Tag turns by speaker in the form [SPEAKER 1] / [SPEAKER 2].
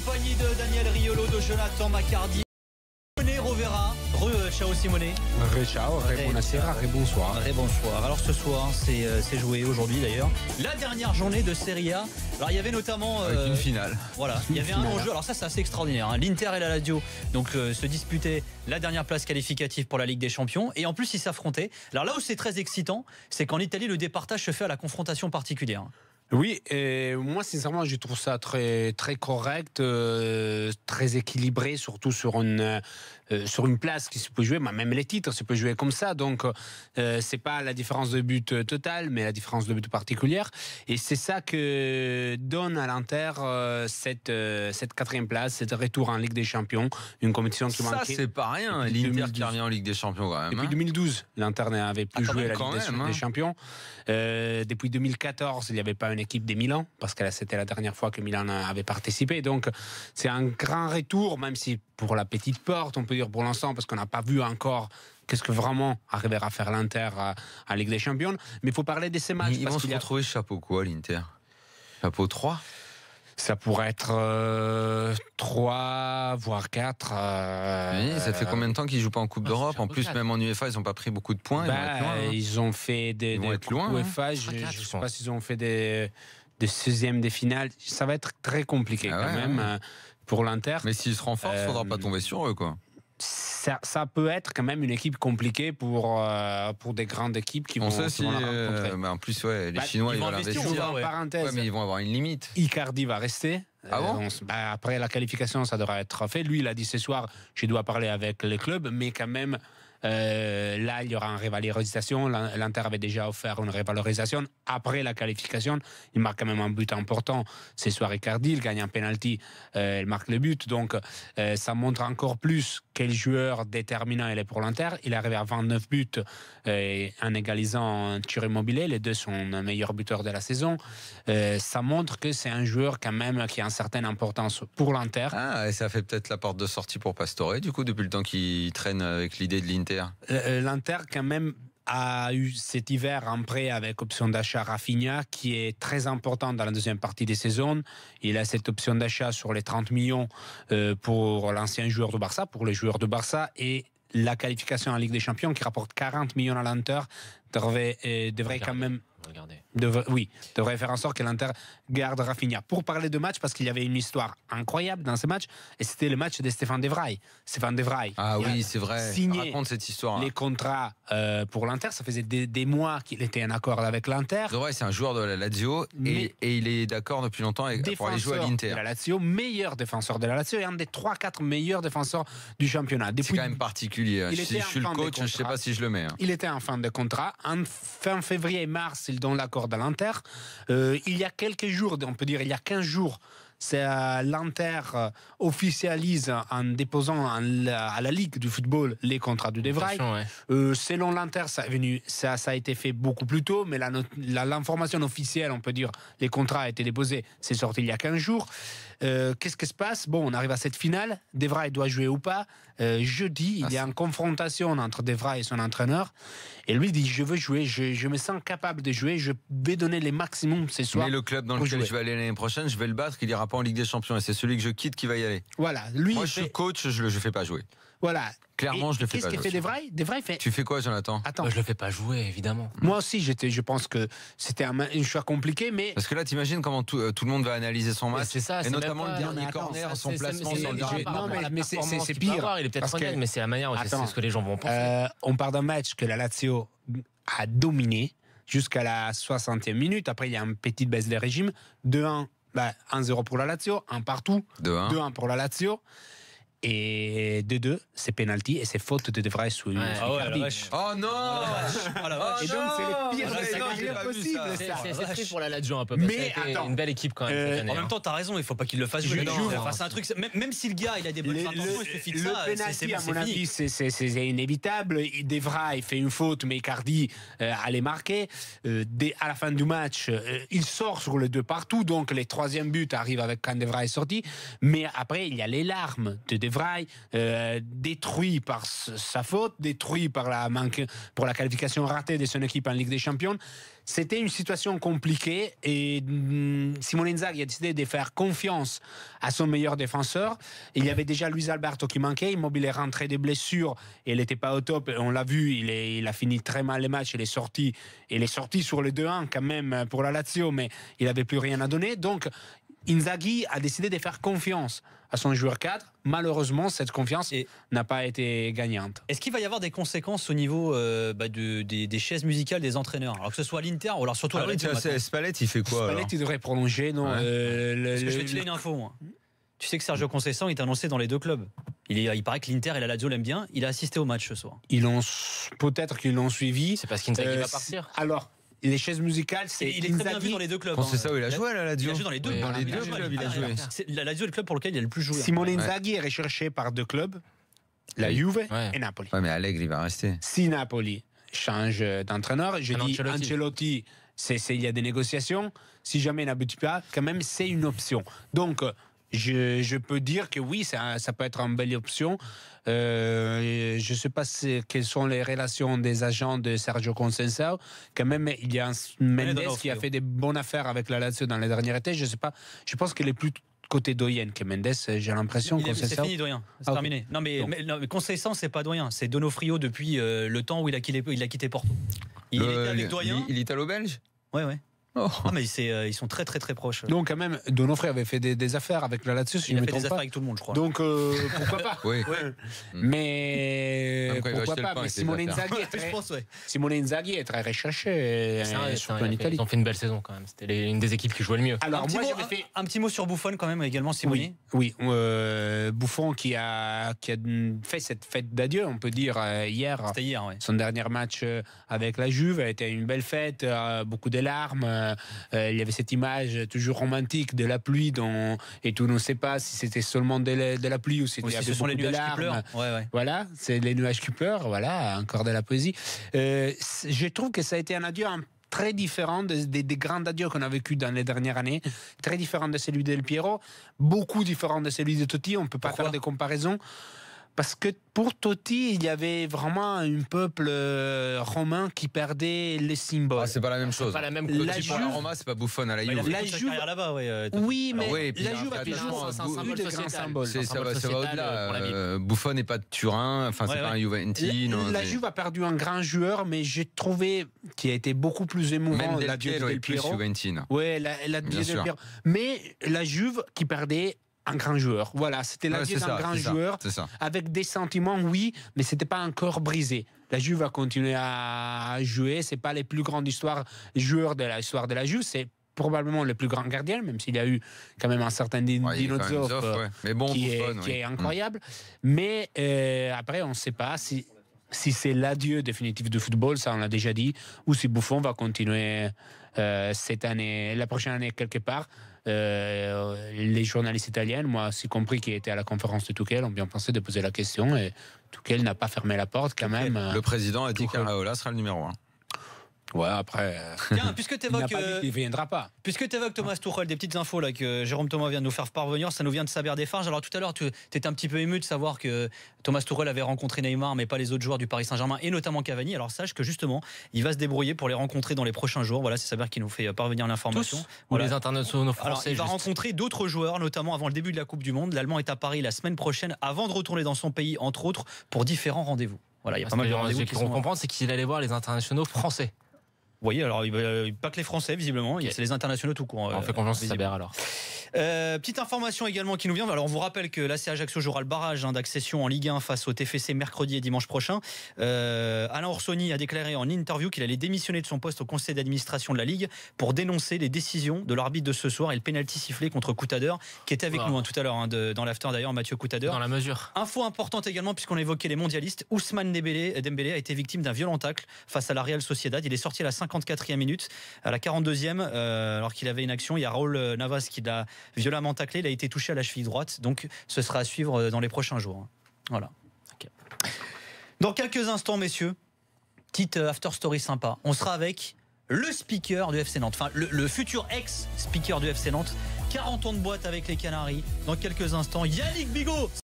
[SPEAKER 1] compagnie de Daniel Riolo, de Jonathan Maccardi, Simone Rovera. Ciao Simone.
[SPEAKER 2] Ciao, buonasera, bonsoir.
[SPEAKER 1] Bonsoir. Alors ce soir, c'est joué aujourd'hui d'ailleurs. La dernière journée de Serie A. Alors il y avait notamment
[SPEAKER 3] avec une finale.
[SPEAKER 1] Voilà, il y avait un enjeu. Alors ça c'est assez extraordinaire. Hein. L'Inter et la Lazio donc se disputaient la dernière place qualificative pour la Ligue des Champions et en plus ils s'affrontaient. Alors là où c'est très excitant, c'est qu'en Italie le départage se fait à la confrontation particulière.
[SPEAKER 2] Oui, et moi sincèrement je trouve ça très, très correct, très équilibré, surtout sur une place qui se peut jouer, même les titres se peut jouer comme ça, donc c'est pas la différence de but totale, mais la différence de but particulière, et c'est ça que donne à l'Inter cette quatrième place, cet retour en Ligue des Champions, une compétition qui manquait.
[SPEAKER 3] Ça c'est pas rien, l'Inter qui revient en Ligue des Champions quand même.
[SPEAKER 2] Depuis 2012, l'Inter n'avait plus joué la Ligue des Champions. Depuis 2014, il n'y avait pas une équipe des Milan, parce que c'était la dernière fois que Milan avait participé. Donc c'est un grand retour, même si pour la petite porte, on peut dire pour l'instant, parce qu'on n'a pas vu encore qu'est-ce que vraiment arrivera à faire l'Inter à Ligue des Champions. Mais il faut parler de ces matchs.
[SPEAKER 3] Ils vont se retrouver chapeau quoi, l'Inter? Chapeau 3?
[SPEAKER 2] Ça pourrait être 3, voire 4.
[SPEAKER 3] Oui, ça fait combien de temps qu'ils ne jouent pas en Coupe d'Europe? En plus, même en UEFA, ils n'ont pas pris beaucoup de points.
[SPEAKER 2] Ils ont fait des UEFA. Je ne sais pas s'ils ont fait des 16e des finales. Ça va être très compliqué même pour l'Inter.
[SPEAKER 3] Mais s'ils se renforcent, il ne faudra pas tomber sur eux, quoi.
[SPEAKER 2] Ça peut être quand même une équipe compliquée pour des grandes équipes qui vont la rencontrer.
[SPEAKER 3] En plus, les Chinois, ils vont investir. Mais ils vont avoir une limite.
[SPEAKER 2] Icardi va rester. Après la qualification, ça devra être fait. Lui, il a dit ce soir, je dois parler avec les clubs, mais quand même, là, il y aura une revalorisation. L'Inter avait déjà offert une revalorisation. Après la qualification, il marque quand même un but important. Ce soir, Icardi, il gagne un penalty, il marque le but. Donc, ça montre encore plus quel joueur déterminant il est pour l'Inter. Il est arrivé à 29 buts en égalisant Ciro Immobile. Les deux sont les meilleurs buteurs de la saison. Ça montre que c'est un joueur quand même qui a une certaine importance pour l'Inter.
[SPEAKER 3] Ah, et ça fait peut-être la porte de sortie pour Pastore, du coup, depuis le temps qu'il traîne avec l'idée de l'Inter.
[SPEAKER 2] L'Inter, quand même, a eu cet hiver un prêt avec option d'achat Rafinha qui est très important dans la deuxième partie des saisons. Il a cette option d'achat sur les 30 millions pour l'ancien joueur de Barça, pour les joueurs de Barça, et la qualification en Ligue des Champions qui rapporte 40 millions à l'Inter devrait quand même... devrait faire en sorte que l'Inter garde Rafinha. Pour parler de match, parce qu'il y avait une histoire incroyable dans ce match, et c'était le match de Stéphane De Vrij. Stéphane De Vrij.
[SPEAKER 3] Ah oui, c'est vrai. Raconte cette histoire.
[SPEAKER 2] Les contrats pour l'Inter, ça faisait des mois qu'il était en accord avec l'Inter.
[SPEAKER 3] De Vrij, c'est un joueur de la Lazio et il est d'accord depuis longtemps pour aller jouer à l'Inter.
[SPEAKER 2] De la Lazio, meilleur défenseur de la Lazio et un des 3-4 meilleurs défenseurs du championnat.
[SPEAKER 3] C'est quand même particulier. Si je suis le coach, je ne sais pas si je le mets.
[SPEAKER 2] Il était en fin de contrat. En fin février et mars, il donne l'accord à l'Inter. Il y a quelques jours, on peut dire il y a 15 jours, l'Inter officialise en déposant à la Ligue du football les contrats de De Vrij. Selon l'Inter, ça a été fait beaucoup plus tôt, mais l'information officielle, on peut dire, les contrats ont été déposés, c'est sorti il y a 15 jours. Qu'est-ce qui se passe? Bon, on arrive à cette finale. De Vrij doit jouer ou pas. Jeudi, il y a une confrontation entre De Vrij et son entraîneur. Et lui dit, je veux jouer, je me sens capable de jouer, je vais donner les maximums ce soir.
[SPEAKER 3] Mais le club dans lequel je vais aller l'année prochaine, je vais le battre, il n'ira pas en Ligue des Champions. Et c'est celui que je quitte qui va y aller.
[SPEAKER 2] Voilà.
[SPEAKER 3] Moi, je suis coach, je ne le fais pas jouer.
[SPEAKER 2] Voilà.
[SPEAKER 3] Clairement, je le fais pas jouer.
[SPEAKER 2] Qu'est-ce qu'il fait De Vrij? De Vrij fait...
[SPEAKER 3] Tu fais quoi, Jonathan?
[SPEAKER 1] Attends. Je le fais pas jouer, évidemment.
[SPEAKER 2] Moi aussi, je pense que c'était un choix compliqué, mais...
[SPEAKER 3] Parce que là, t'imagines comment tout le monde va analyser son match.
[SPEAKER 1] C'est ça,
[SPEAKER 3] et notamment le dernier corner, son placement sur le dernier.
[SPEAKER 2] Non, mais c'est pire.
[SPEAKER 1] Il est peut-être honnête, mais c'est la manière, c'est ce que les gens vont penser.
[SPEAKER 2] On part d'un match que la Lazio a dominé jusqu'à la 60e minute. Après, il y a une petite baisse de régime. 2-1, 1-0 pour la Lazio, 1 partout. 2-1 pour la Lazio. Et 2-2, c'est penalty et c'est faute de De Vrij sous Icardi.
[SPEAKER 3] Oh non!
[SPEAKER 2] Et donc c'est le pire possible.
[SPEAKER 1] C'est triste pour la Lazio un peu.
[SPEAKER 2] Mais
[SPEAKER 1] attends, une belle équipe quand même cette année.
[SPEAKER 4] En même temps, t'as raison, il faut pas qu'il le fasse jouer. C'est un truc. Même si le gars il a des bonnes intentions, il suffit de ça.
[SPEAKER 2] Le penalty, à mon avis, c'est inévitable. De Vrij fait une faute, mais Icardi allait marquer. À la fin du match, il sort sur les deux partout, donc les troisième buts arrivent avec quand De Vrij est sorti. Mais après, il y a les larmes de Evraï, détruit par sa faute, détruit par pour la qualification ratée de son équipe en Ligue des Champions. C'était une situation compliquée et Simone Inzaghi a décidé de faire confiance à son meilleur défenseur. Il y avait déjà Luis Alberto qui manquait. Immobile est rentré des blessures et il n'était pas au top. On l'a vu, il a fini très mal les matchs. Il est sorti sur le 2-1 quand même pour la Lazio, mais il n'avait plus rien à donner. Donc, Inzaghi a décidé de faire confiance à son joueur cadre. Malheureusement, cette confiance n'a pas été gagnante.
[SPEAKER 1] Est-ce qu'il va y avoir des conséquences au niveau des chaises musicales des entraîneurs, alors que ce soit à l'Inter ou alors surtout à la Lazio?
[SPEAKER 3] Spalletti, il fait quoi?
[SPEAKER 2] Spalletti devrait prolonger, non?
[SPEAKER 1] Parce que je vais te filer une info, moi. Tu sais que Sergio Conceição est annoncé dans les deux clubs. Il paraît que l'Inter et la Lazio l'aiment bien. Il a assisté au match ce soir.
[SPEAKER 2] Peut-être qu'ils l'ont suivi.
[SPEAKER 5] C'est parce qu'Inzaghi va partir.
[SPEAKER 2] Alors, les chaises musicales,
[SPEAKER 1] il est très bien vu dans les deux clubs.
[SPEAKER 3] C'est ça où il a joué à la Lazio.
[SPEAKER 1] Il a joué dans les deux.
[SPEAKER 3] Dans les deux clubs, il a joué.
[SPEAKER 1] La Lazio est le club pour lequel il a le plus joué.
[SPEAKER 2] Simone Inzaghi est recherché par deux clubs, la Juve et Napoli.
[SPEAKER 3] Ouais, mais Allegri va rester.
[SPEAKER 2] Si Napoli change d'entraîneur, je dis Ancelotti, il y a des négociations. Si jamais il n'aboutit pas, quand même, c'est une option. Donc, je peux dire que oui, ça peut être une belle option. Je ne sais pas quelles sont les relations des agents de Sergio Conceição. Quand même, il y a un Mendes qui a fait des bonnes affaires avec la Lazio dans les derniers étés. Je sais pas. Je pense qu'il est plus côté doyen que Mendes. J'ai l'impression.
[SPEAKER 1] C'est fini doyen. C'est terminé. Non mais Conceição, c'est pas doyen. C'est Donofrio depuis le temps où il a quitté Porto. Il était avec doyen.
[SPEAKER 3] L'Italo-Belge.
[SPEAKER 1] Ouais. Oh. Ah mais ils sont très très très proches.
[SPEAKER 2] Donc quand même, Donofrio avait fait des affaires avec la Lazio.
[SPEAKER 1] Il a fait des affaires avec tout le monde, je crois.
[SPEAKER 2] Donc pourquoi pas?
[SPEAKER 3] Oui.
[SPEAKER 2] Mais pourquoi pas? Mais Simone Inzaghi est très recherché, surtout en Italie.
[SPEAKER 5] Ils ont fait une belle saison quand même. C'était une des équipes qui jouait le mieux.
[SPEAKER 1] Alors moi, j'avais fait un petit mot sur Buffon quand même également, Simone.
[SPEAKER 2] Oui. Buffon qui a fait cette fête d'adieu, on peut dire hier.
[SPEAKER 1] C'était hier, ouais.
[SPEAKER 2] Son dernier match avec la Juve a été une belle fête, beaucoup de larmes. Il y avait cette image toujours romantique de la pluie et tout, on ne sait pas si c'était seulement de la pluie ou si
[SPEAKER 1] ce sont les nuages qui pleurent.
[SPEAKER 2] Voilà, c'est les nuages qui pleurent. Voilà, encore de la poésie. Je trouve que ça a été un adieu très différent des grands adieux qu'on a vécu dans les dernières années, très différent de celui d'El Piero, beaucoup différent de celui de Totti. On ne peut pas faire des comparaisons. Parce que pour Totti, il y avait vraiment un peuple romain qui perdait les symboles.
[SPEAKER 3] C'est pas la même chose.
[SPEAKER 5] C'est pas la même
[SPEAKER 3] La Juve, la Roma, c'est pas Buffon à la Juve.
[SPEAKER 1] La Juve là-bas,
[SPEAKER 2] oui, mais
[SPEAKER 3] la
[SPEAKER 2] Juve a toujours
[SPEAKER 5] un symbole
[SPEAKER 2] de grands symboles.
[SPEAKER 3] Ça va au-delà. Buffon n'est pas de Turin. Enfin, c'est pas un Juventino.
[SPEAKER 2] La Juve a perdu un grand joueur, mais j'ai trouvé qu'il a été beaucoup plus émouvant l'adieu de Del Piero. Oui, l'adieu de Del Piero. Mais la Juve qui perdait un grand joueur. Voilà, c'était l'adieu d'un grand joueur avec des sentiments, oui, mais c'était pas encore brisé. La Juve va continuer à jouer. C'est pas les plus grandes joueurs de l'histoire de la Juve. C'est probablement le plus grand gardien, même s'il y a eu quand même un certain Dinozof qui est incroyable. Mais après, on ne sait pas si c'est l'adieu définitif du football, ça on l'a déjà dit, ou si Buffon va continuer cette année, la prochaine année quelque part. Les journalistes italiens, moi aussi compris, qui étaient à la conférence de Tuchel, ont bien pensé de poser la question et Tuchel n'a pas fermé la porte quand même.
[SPEAKER 3] Le président a dit qu'Araola sera le numéro 1.
[SPEAKER 2] Ouais, après.
[SPEAKER 1] Tiens, puisque tu évoques.
[SPEAKER 2] Il ne viendra pas.
[SPEAKER 1] Puisque tu évoques Thomas Tuchel, des petites infos là que Jérôme Thomas vient de nous faire parvenir, ça nous vient de Saber Desfarges. Alors tout à l'heure, tu étais un petit peu ému de savoir que Thomas Tuchel avait rencontré Neymar, mais pas les autres joueurs du Paris Saint-Germain et notamment Cavani. Alors sache que justement, il va se débrouiller pour les rencontrer dans les prochains jours. Voilà, c'est Saber qui nous fait parvenir l'information.
[SPEAKER 5] Ou les internationaux français.
[SPEAKER 1] Alors, il va rencontrer d'autres joueurs, notamment avant le début de la Coupe du Monde. L'Allemand est à Paris la semaine prochaine, avant de retourner dans son pays, entre autres, pour différents rendez-vous. Voilà, il y a pas mal de rendez-vous.
[SPEAKER 5] Ce qu'on comprend, c'est qu'il allait voir les internationaux français.
[SPEAKER 1] Oui, alors pas que les Français visiblement, c'est les internationaux tout court.
[SPEAKER 5] On fait confiance à Saber alors.
[SPEAKER 1] Petite information également qui nous vient. Alors on vous rappelle que l'AC Ajaccio jouera le barrage d'accession en Ligue 1 face au TFC mercredi et dimanche prochain. Alain Orsoni a déclaré en interview qu'il allait démissionner de son poste au conseil d'administration de la Ligue pour dénoncer les décisions de l'arbitre de ce soir et le pénalty sifflé contre Coutader, qui était avec nous tout à l'heure dans l'after d'ailleurs, Mathieu Coutader.
[SPEAKER 5] Dans la mesure.
[SPEAKER 1] Info importante également puisqu'on évoquait les mondialistes. Ousmane Dembélé a été victime d'un violent tacle face à la Real Sociedad. Il est sorti à la 54e minute, à la 42e, alors qu'il avait une action. Il y a Raúl Navas qui l'a violemment taclé. Il a été touché à la cheville droite. Donc ce sera à suivre dans les prochains jours. Voilà. Okay. Dans quelques instants, messieurs, petite after story sympa. On sera avec le speaker du FC Nantes, enfin le futur ex-speaker du FC Nantes. 40 ans de boîte avec les Canaries. Dans quelques instants, Yannick Bigot.